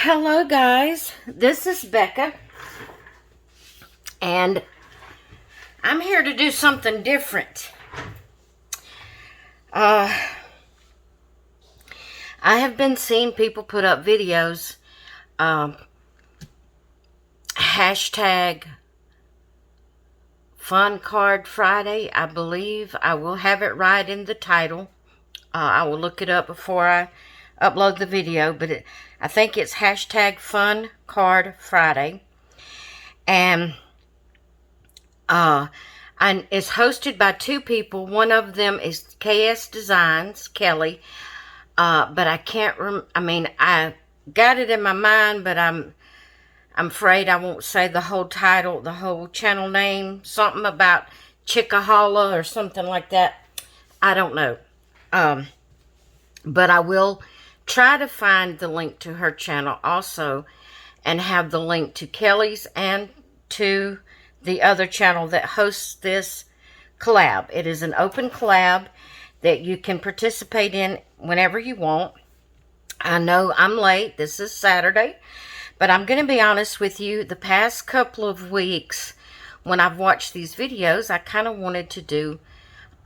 Hello guys, this is Becca, and I'm here to do something different. I have been seeing people put up videos, hashtag Fun Card Friday. I believe I will have it right in the title. I will look it up before I upload the video, but I think it's hashtag Fun Card Friday. And it's hosted by two people. One of them is KS Designs, Kelly. But I can't I got it in my mind, but I'm afraid I won't say the whole title, the whole channel name, something about Chickahalla or something like that. I don't know. But I will try to find the link to her channel also, and have the link to Kelly's and to the other channel that hosts this collab. It is an open collab that you can participate in whenever you want. I know I'm late. This is Saturday. But I'm going to be honest with you. The past couple of weeks, when I've watched these videos, I kind of wanted to do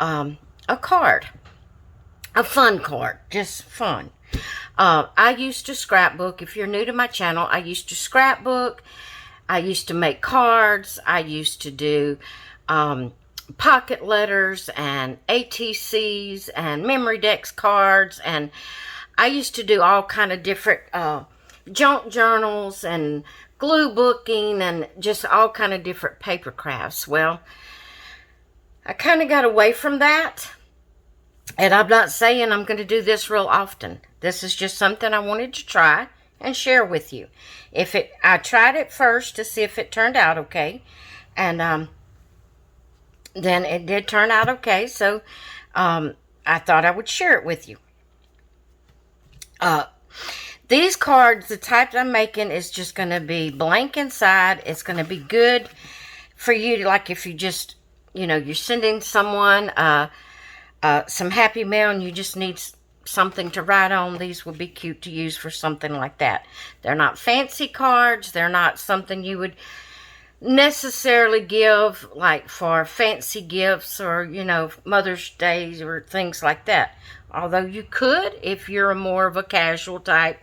a card. A fun card. Just fun. I used to scrapbook. If you're new to my channel, I used to scrapbook. I used to make cards. I used to do pocket letters and ATCs and memory decks cards. And I used to do all kind of different junk journals and glue booking and just all kind of different paper crafts. Well, I kind of got away from that. And I'm not saying I'm going to do this real often. This is just something I wanted to try and share with you. I tried it first to see if it turned out okay. And then it did turn out okay. So I thought I would share it with you. These cards, the type I'm making is just going to be blank inside. It's going to be good for you, like if you just, you're sending someone some happy mail and you just need something to write on. These would be cute to use for something like that. They're not fancy cards. They're not something you would necessarily give like for fancy gifts or, Mother's Day or things like that. Although you could if you're more of a casual type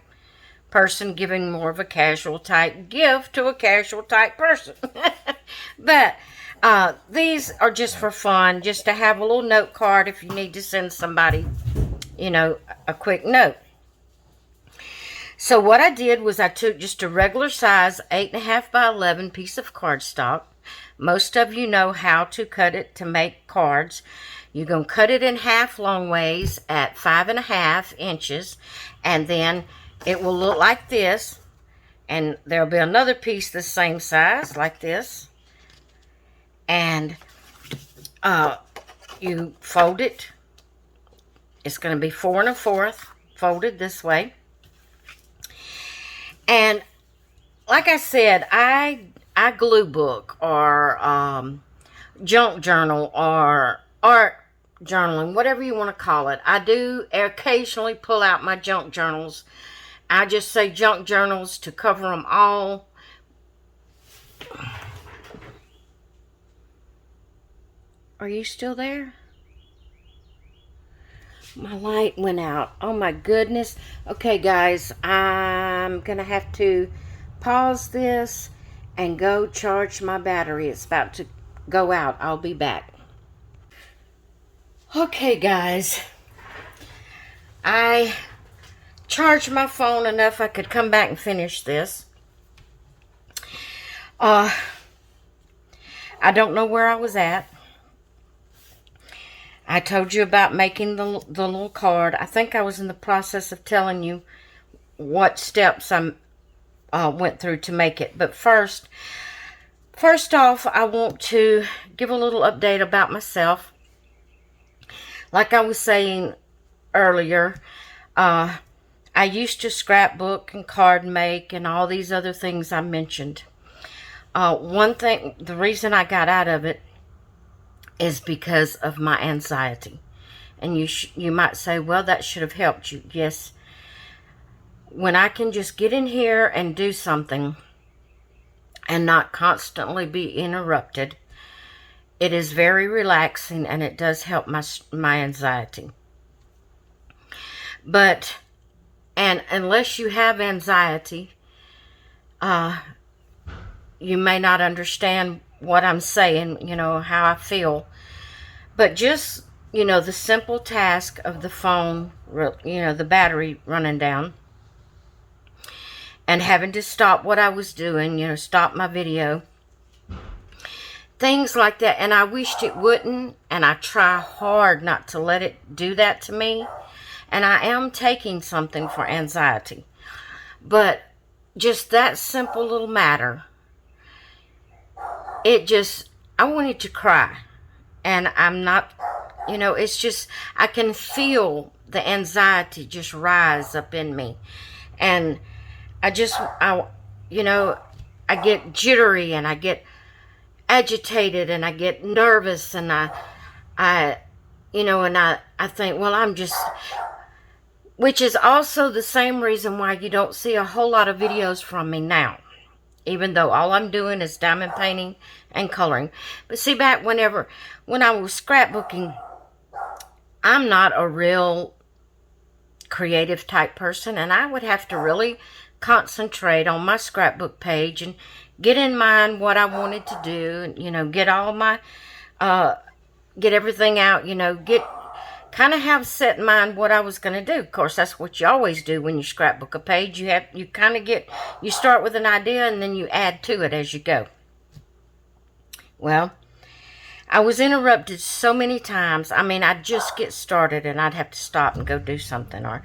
person, giving more of a casual type gift to a casual type person. But these are just for fun, just to have a little note card if you need to send somebody, a quick note. So what I did was I took just a regular size 8.5 by 11 piece of cardstock. Most of you know how to cut it to make cards. You're going to cut it in half long ways at 5.5 inches, and then it will look like this. And there'll be another piece the same size like this. And you fold it. It's going to be 4 1/4 folded this way. And like I said, I glue book or junk journal or art journaling, whatever you want to call it. I do occasionally pull out my junk journals. I just say junk journals to cover them all. Are you still there? My light went out. Oh my goodness. Okay guys, I'm going to have to pause this and go charge my battery. It's about to go out. I'll be back. Okay guys, I charged my phone enough I could come back and finish this. I don't know where I was at. I told you about making the little card. I think I was in the process of telling you what steps I went through to make it. But first off, I want to give a little update about myself. Like I was saying earlier, I used to scrapbook and card make and all these other things I mentioned. One thing, the reason I got out of it is because of my anxiety. And you might say, well, that should have helped you. Yes, when I can just get in here and do something and not constantly be interrupted, it is very relaxing, and it does help my anxiety. But, and unless you have anxiety, you may not understand what I'm saying, how I feel. But just, the simple task of the phone, the battery running down, and having to stop what I was doing, stop my video. Things like that. And I wished it wouldn't, and I try hard not to let it do that to me. And I am taking something for anxiety. But just that simple little matter, I wanted to cry. And I'm not, it's just, I can feel the anxiety just rise up in me. And I get jittery, and I get agitated, and I get nervous, and I think, well, I'm just, which is also the same reason why you don't see a whole lot of videos from me now, even though all I'm doing is diamond painting and coloring. But see, back when I was scrapbooking, I'm not a real creative type person, and I would have to really concentrate on my scrapbook page and get in mind what I wanted to do, and get all my get everything out, kind of have set in mind what I was going to do. Of course, that's what you always do when you scrapbook a page. You start with an idea, and then you add to it as you go. Well, I was interrupted so many times. I mean, I'd just get started, and I'd have to stop and go do something, or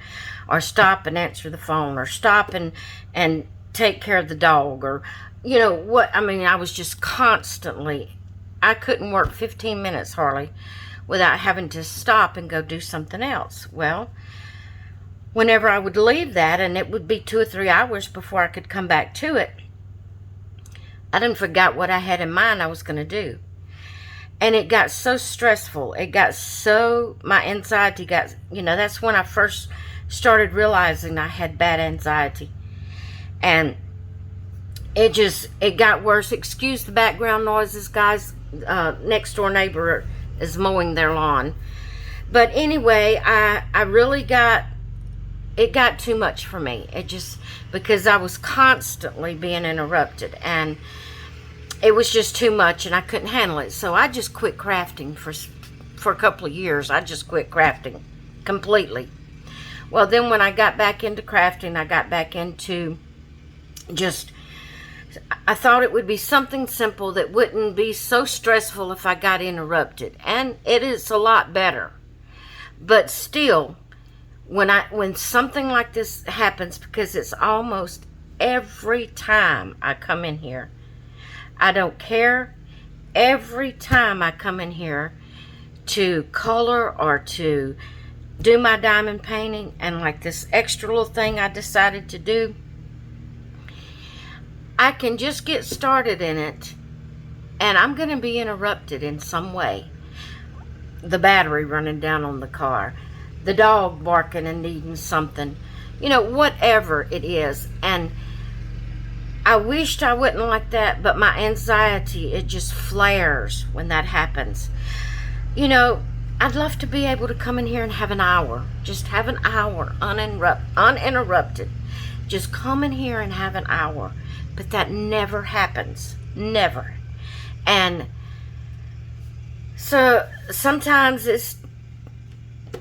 stop and answer the phone, or stop and take care of the dog, or, I was just constantly, I couldn't work 15 minutes hardly without having to stop and go do something else. Well, whenever I would leave that, and it would be 2 or 3 hours before I could come back to it, I done forgot what I had in mind I was going to do. And it got so stressful. My anxiety got, that's when I first started realizing I had bad anxiety. And it got worse. Excuse the background noises, guys. Next door neighbor is mowing their lawn. But anyway, I really it got too much for me. Because I was constantly being interrupted, and it was just too much, and I couldn't handle it. So I just quit crafting for a couple of years. I just quit crafting completely. Well, then when I got back into crafting, I got back into I thought it would be something simple that wouldn't be so stressful if I got interrupted. And it is a lot better. But still, when something like this happens, because it's almost every time I come in here, I don't care. Every time I come in here to color or to do my diamond painting, and like this extra little thing I decided to do, I can just get started in it, and I'm going to be interrupted in some way. The battery running down on the car, the dog barking and needing something, whatever it is. And I wished I wasn't like that, but my anxiety, it just flares when that happens. I'd love to be able to come in here and have an hour. Just have an hour uninterrupted. Just come in here and have an hour. But that never happens. Never. And so sometimes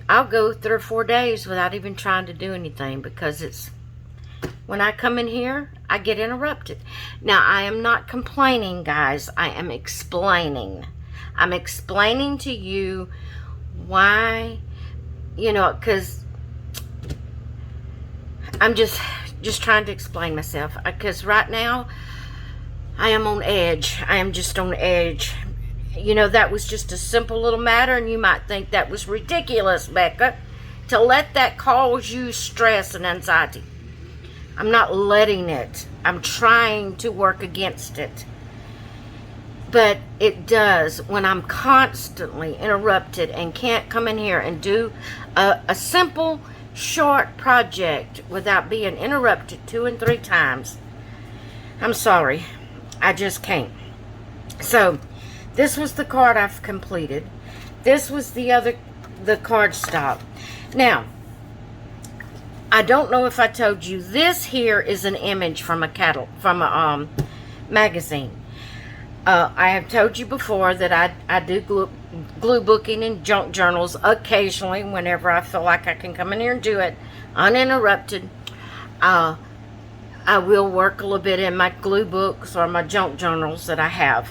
I'll go 3 or 4 days without even trying to do anything, because when I come in here, I get interrupted. Now, I am not complaining, guys. I am explaining. I'm explaining to you why, because I'm just trying to explain myself. Because right now, I am on edge. I am just on edge. That was just a simple little matter, and you might think that was ridiculous, Becca, to let that cause you stress and anxiety. I'm not letting it. I'm trying to work against it. But it does when I'm constantly interrupted and can't come in here and do a simple, short project without being interrupted 2 and 3 times. I'm sorry. I just can't. So, this was the card I've completed. This was the card stock. Now, I don't know if I told you, this here is an image from a magazine. I have told you before that I do glue booking and junk journals occasionally whenever I feel like I can come in here and do it uninterrupted. I will work a little bit in my glue books or my junk journals that I have.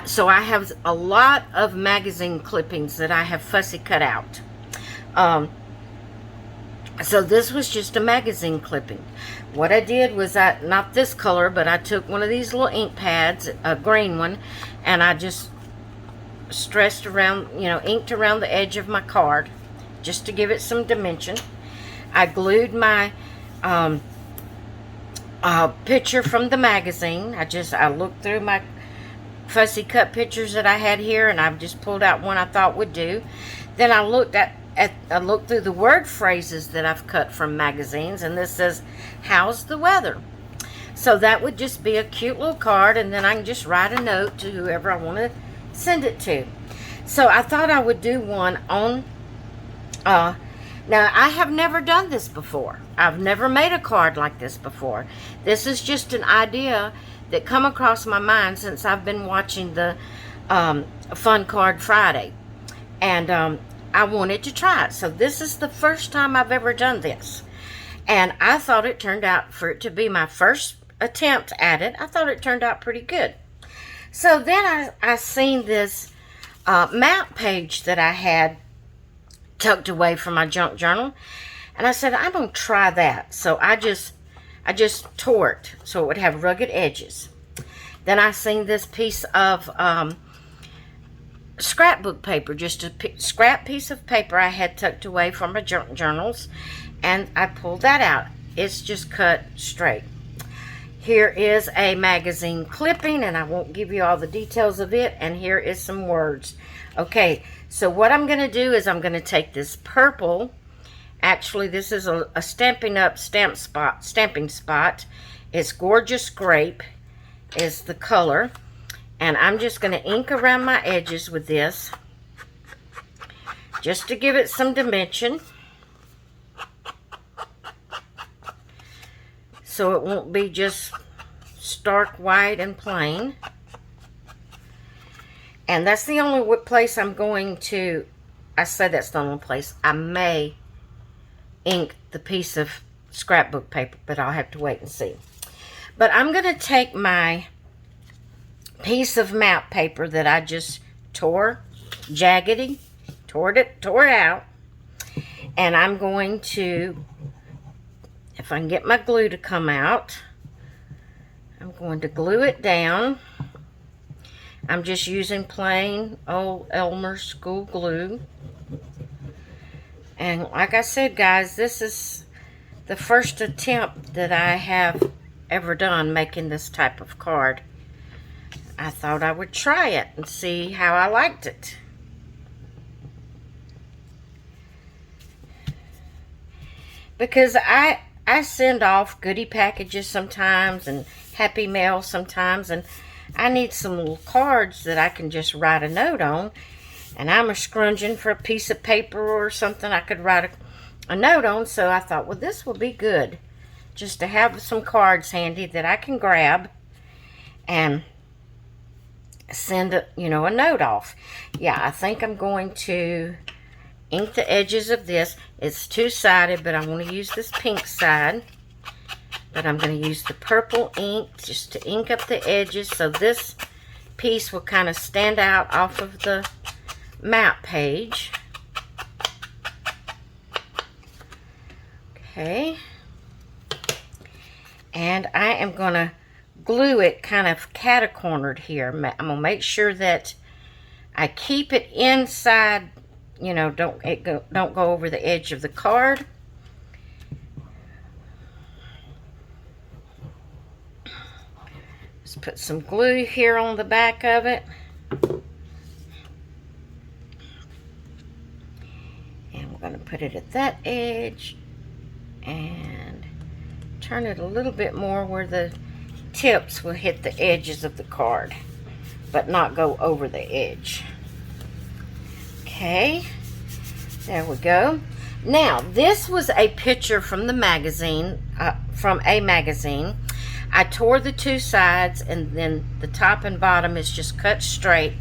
So I have a lot of magazine clippings that I have fussy cut out. So this was just a magazine clipping. What I did was, not this color, but I took one of these little ink pads, a green one, and I just stressed around, inked around the edge of my card just to give it some dimension. I glued my picture from the magazine. I looked through my fussy cut pictures that I had here, and I've just pulled out one I thought would do. Then I looked through the word phrases that I've cut from magazines, and this says, "How's the weather?" So that would just be a cute little card, and then I can just write a note to whoever I want to send it to. So I thought I would do one on, now I have never done this before. I've never made a card like this before. This is just an idea that come across my mind since I've been watching the Fun Card Friday. And I wanted to try it. So this is the first time I've ever done this. And I thought it turned out, for it to be my first attempt at it, I thought it turned out pretty good. So then I seen this map page that I had tucked away from my junk journal. And I said, I'm going to try that. So I just tore it so it would have rugged edges. Then I seen this piece of scrapbook paper, just a scrap piece of paper I had tucked away from my junk journals, and I pulled that out. It's just cut straight. Here is a magazine clipping, and I won't give you all the details of it, and here is some words. Okay, so what I'm going to do is I'm going to take this purple, actually this is a Stampin' Up! Stamping spot. It's Gorgeous Grape is the color. And I'm just going to ink around my edges with this, just to give it some dimension, so it won't be just stark white and plain. And that's the only place I'm going to, I said that's the only place I may ink the piece of scrapbook paper, but I'll have to wait and see. But I'm going to take my piece of map paper that I just tore it out, and I'm going to, if I can get my glue to come out, I'm going to glue it down. I'm just using plain old Elmer school glue. And like I said, guys, this is the first attempt that I have ever done making this type of card. I thought I would try it and see how I liked it. Because I send off goodie packages sometimes and happy mail sometimes, and I need some little cards that I can just write a note on. And I'm scrounging for a piece of paper or something I could write a note on, so I thought, well, this will be good just to have some cards handy that I can grab and send a note off. Yeah, I think I'm going to ink the edges of this. It's two-sided, but I want to use this pink side. But I'm going to use the purple ink just to ink up the edges, so this piece will kind of stand out off of the map page. Okay. And I am going to glue it kind of catacornered here. I'm going to make sure that I keep it inside, don't go over the edge of the card. Just put some glue here on the back of it. And we're going to put it at that edge and turn it a little bit more where the tips will hit the edges of the card, but not go over the edge. Okay, there we go. Now, this was a picture from the magazine, from a magazine. I tore the two sides, and then the top and bottom is just cut straight.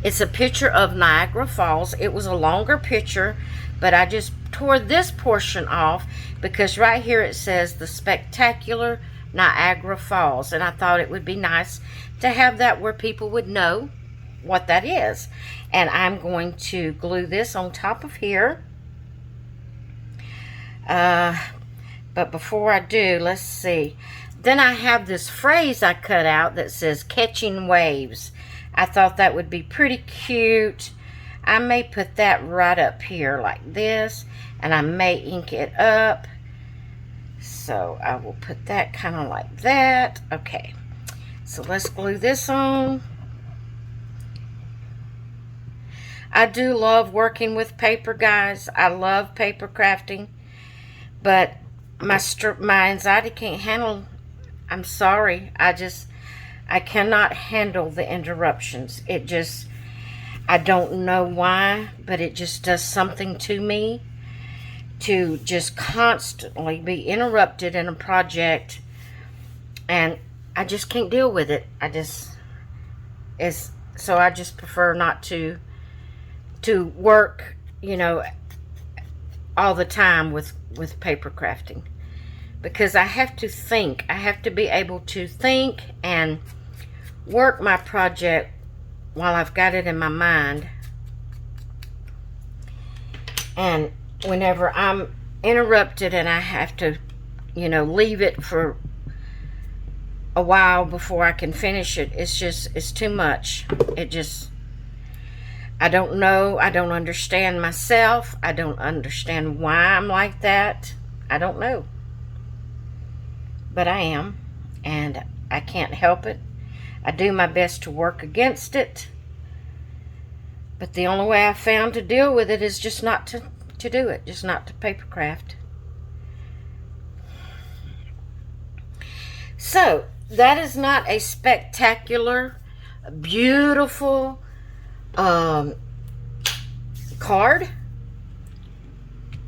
It's a picture of Niagara Falls. It was a longer picture, but I just tore this portion off because right here it says the spectacular Niagara Falls, and I thought it would be nice to have that where people would know what that is. And I'm going to glue this on top of here. But before I do, let's see. Then I have this phrase I cut out that says catching waves. I thought that would be pretty cute. I may put that right up here like this, and I may ink it up. So I will put that kind of like that. Okay, so let's glue this on. I do love working with paper, guys. I love paper crafting, but my anxiety can't handle. I'm sorry. I cannot handle the interruptions. I don't know why, but it just does something to me to just constantly be interrupted in a project, and I just can't deal with it. So I just prefer not to work, you know, all the time with paper crafting, because I have to think. I have to be able to think and work my project while I've got it in my mind. And whenever I'm interrupted and I have to, you know, leave it for a while before I can finish it, it's too much. I don't know. I don't understand myself. I don't understand why I'm like that. I don't know. But I am, and I can't help it. I do my best to work against it. But the only way I've found to deal with it is just not to do it, just not to paper craft. So, that is not a spectacular, beautiful card.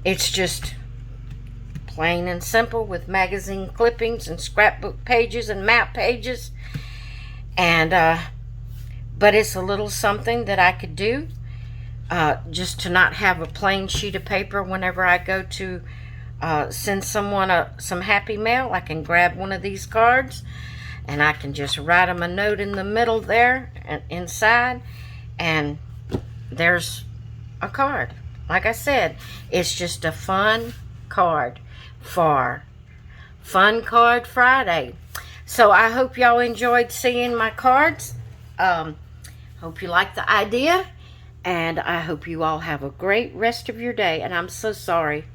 It's just plain and simple with magazine clippings and scrapbook pages and map pages. And but it's a little something that I could do, just to not have a plain sheet of paper whenever I go to send someone some happy mail. I can grab one of these cards and I can just write them a note in the middle there and inside, and there's a card. Like I said, it's just a fun card for Fun Card Friday. So I hope y'all enjoyed seeing my cards. Hope you like the idea, and I hope you all have a great rest of your day. And I'm so sorry.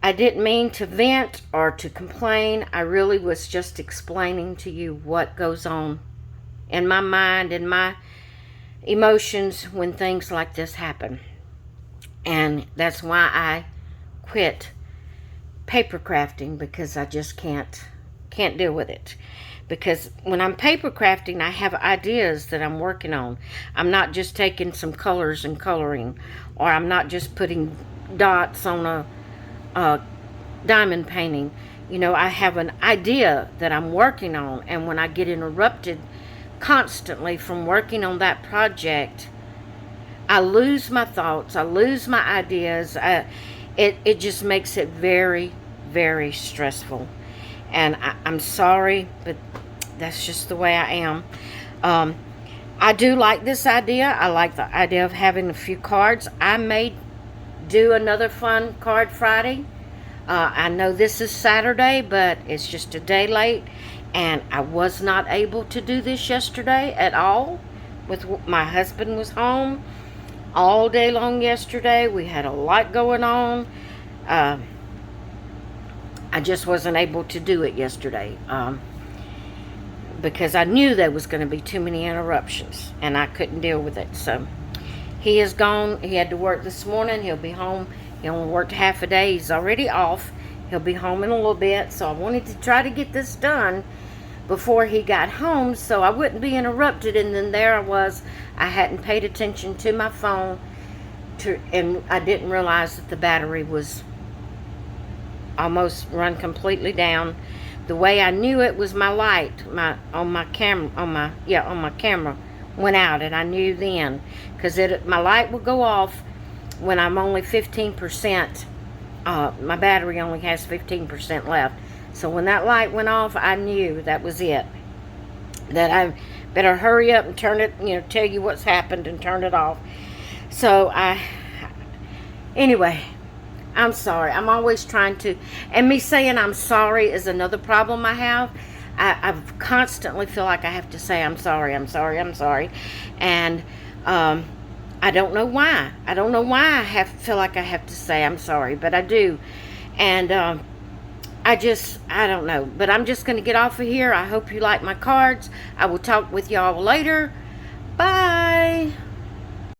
I didn't mean to vent or to complain. I really was just explaining to you what goes on in my mind and my emotions when things like this happen. And that's why I quit paper crafting, because I just can't deal with it. Because when I'm paper crafting, I have ideas that I'm working on. I'm not just taking some colors and coloring, or I'm not just putting dots on a diamond painting. You know, I have an idea that I'm working on, and when I get interrupted constantly from working on that project, I lose my thoughts, I lose my ideas. It just makes it very, very stressful. And I'm sorry, but that's just the way I am. I do like this idea. I like the idea of having a few cards. I may do another Fun Card Friday. I know this is Saturday, but it's just a day late, and I was not able to do this yesterday at all. My husband was home all day long yesterday. We had a lot going on. I just wasn't able to do it yesterday because I knew there was going to be too many interruptions and I couldn't deal with it. So He is gone. He had to work this morning. He'll be home. He only worked half a day. He's already off. He'll be home in a little bit. So I wanted to try to get this done before he got home so I wouldn't be interrupted. And then there I was. I hadn't paid attention to my phone, and I didn't realize that the battery was almost run completely down. The way I knew it was my light, on my camera went out, and I knew then, because my light will go off when I'm only 15%. My battery only has 15% left. So when that light went off, I knew that was it. That I better hurry up and turn it, tell you what's happened and turn it off. So anyway, I'm sorry. I'm always trying to, and me saying I'm sorry is another problem I have. I constantly feel like I have to say I'm sorry, I'm sorry, I'm sorry. And I don't know why. I don't know why I feel like I have to say I'm sorry, but I do. And I don't know. But I'm just going to get off of here. I hope you like my cards. I will talk with y'all later. Bye.